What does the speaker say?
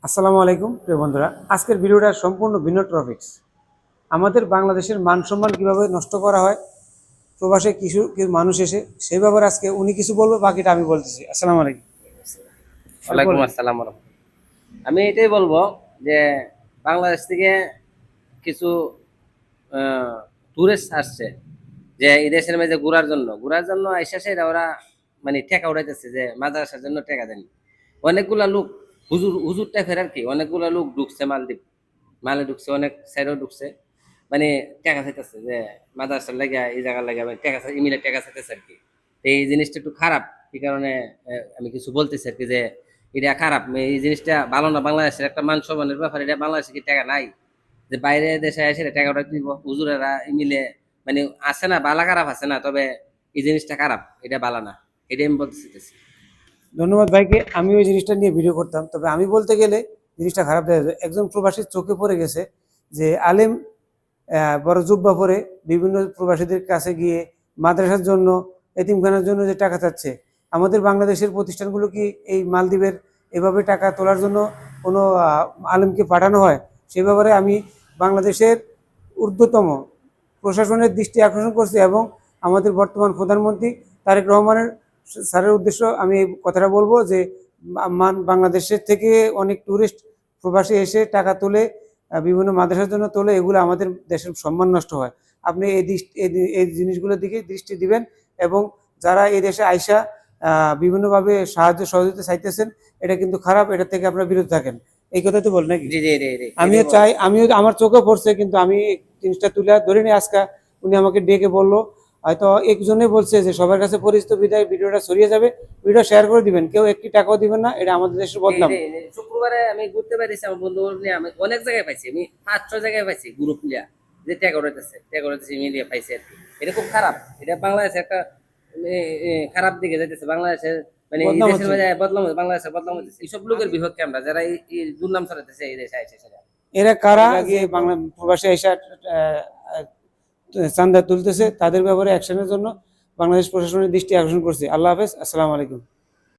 আসসালামু আলাইকুম প্রিয় বন্ধুরা, আজকের ভিডিওটা সম্পূর্ণ ভিন্ন টপিকস। আমাদের বাংলাদেশের মান সম্মান কীভাবে নষ্ট করা হয় প্রবাসে কিছু কিছু মানুষ এসে, সেই ব্যাপারে আজকে উনি কিছু বলবো, বাকিটা আমি বলতেছি। আসসালামু আলাইকুম স্যার, ওয়ালাইকুম বলেন। আসসালাম আমি এটাই বলবো যে বাংলাদেশ থেকে কিছু টুরিস্ট আসছে যে এই দেশের মধ্যে ঘোরার জন্য আইসা সেটা ওরা মানে টাকা উঠাইতেছে যে মাদ্রাসার জন্য টাকা দেন। অনেকগুলা লোক হুজুর হুজুর টাইপের আর কি, অনেকগুলা লোক ঢুকছে মালে ঢুকছে, অনেক সাইডেও ঢুকছে, মানে টাকা চাইতেছে যে মাদ্রাসার লাগা এই জায়গার লাগা মানে টাকা ইমিলে টাকা চাইতেছে আর কি। তো এই জিনিসটা একটু খারাপ, এই কারণে আমি কিছু বলতেছি আর কি যে এটা খারাপ, এই জিনিসটা ভালো না। বাংলাদেশের একটা মান সম্মানের ব্যাপার, এটা বাংলাদেশে কি টাকা নাই যে বাইরে দেশে এসে টাকাটা দিব হুজুরেরা মিলে, মানে আছে না বালা খারাপ আছে না, তবে এই জিনিসটা খারাপ, এটা বালা না, এটা আমি বলতে চাইতেছি। ধন্যবাদ ভাইকে। আমি ওই জিনিসটা নিয়ে ভিডিও করতাম, তবে আমি বলতে গেলে জিনিসটা খারাপ দেখা যায়। একজন প্রবাসীর চোখে পড়ে গেছে যে আলেম বড় জুব্বা পরে বিভিন্ন প্রবাসীদের কাছে গিয়ে মাদ্রাসার জন্য, এতিমখানার জন্য যে টাকা চাচ্ছে। আমাদের বাংলাদেশের প্রতিষ্ঠানগুলো কি এই মালদ্বীপের এভাবে টাকা তোলার জন্য কোনো আলেমকে পাঠানো হয়? সে ব্যাপারে আমি বাংলাদেশের ঊর্ধ্বতম প্রশাসনের দৃষ্টি আকর্ষণ করছি, এবং আমাদের বর্তমান প্রধানমন্ত্রী তারেক রহমানের স্যারের উদ্দেশ্য আমি এই কথাটা বলবো যে বাংলাদেশের থেকে অনেক ট্যুরিস্ট প্রবাসী এসে টাকা তোলে, বিভিন্ন মাদ্রাসার জন্য তোলে, এগুলো আমাদের দেশের সম্মান নষ্ট হয়। আপনি এই জিনিসগুলোর দিকে দৃষ্টি দিবেন, এবং যারা এই দেশে আইসা বিভিন্নভাবে সাহায্য সহযোগিতা চাইতেছেন, এটা কিন্তু খারাপ। এটা থেকে আপনারা বিরত থাকেন। এই কথা তো বল নাকি? জি জি জি জি, আমিও এটাই চাই, বলবো। আমিও আমার চোখে পড়ছে, কিন্তু আমি জিনিসটা তুলে ধরে নিই। আজকে উনি আমাকে ডেকে বললো, হয়তো একজনে বলছে যে সবার কাছে পরিচিত বিদায় ভিডিওটা ছড়িয়ে যাবে, ভিডিও শেয়ার করে দিবেন, কেউ একটি টাকাও দিবেন না, এটা আমাদের দেশের বদনাম। শুক্রবারে আমি ঘুরতে পারিছি আমার বন্ধু নিয়ে, আমি অনেক জায়গায় পাইছি, আমি 5-6 জায়গায় পাইছি গ্রুপ নিয়ে যে ট্যাগ উড়াইতেছে মিলিয়ে পাইছি আর কি। এটা খুব খারাপ, এটা বাংলাদেশে একটা খারাপ দিকে যাইতেছে বাংলাদেশের, মানে এই বদনাম দেশের হচ্ছে। মধ্যে বদলাম বাংলাদেশের বদলাম হচ্ছে এইসব লোকের বিপক্ষে আমরা যারা এই দুর্নাম ছড়াইতেছে এই দেশে আইসে সেটা। এরা কারা এরা যে যে বাংলা প্রবাসী এসে চান্দা তুলতেছে, তাদের ব্যাপারে অ্যাকশনের জন্য বাংলাদেশ প্রশাসনের দৃষ্টি আকর্ষণ করছে। আল্লাহ হাফেজ, আসসালামু আলাইকুম।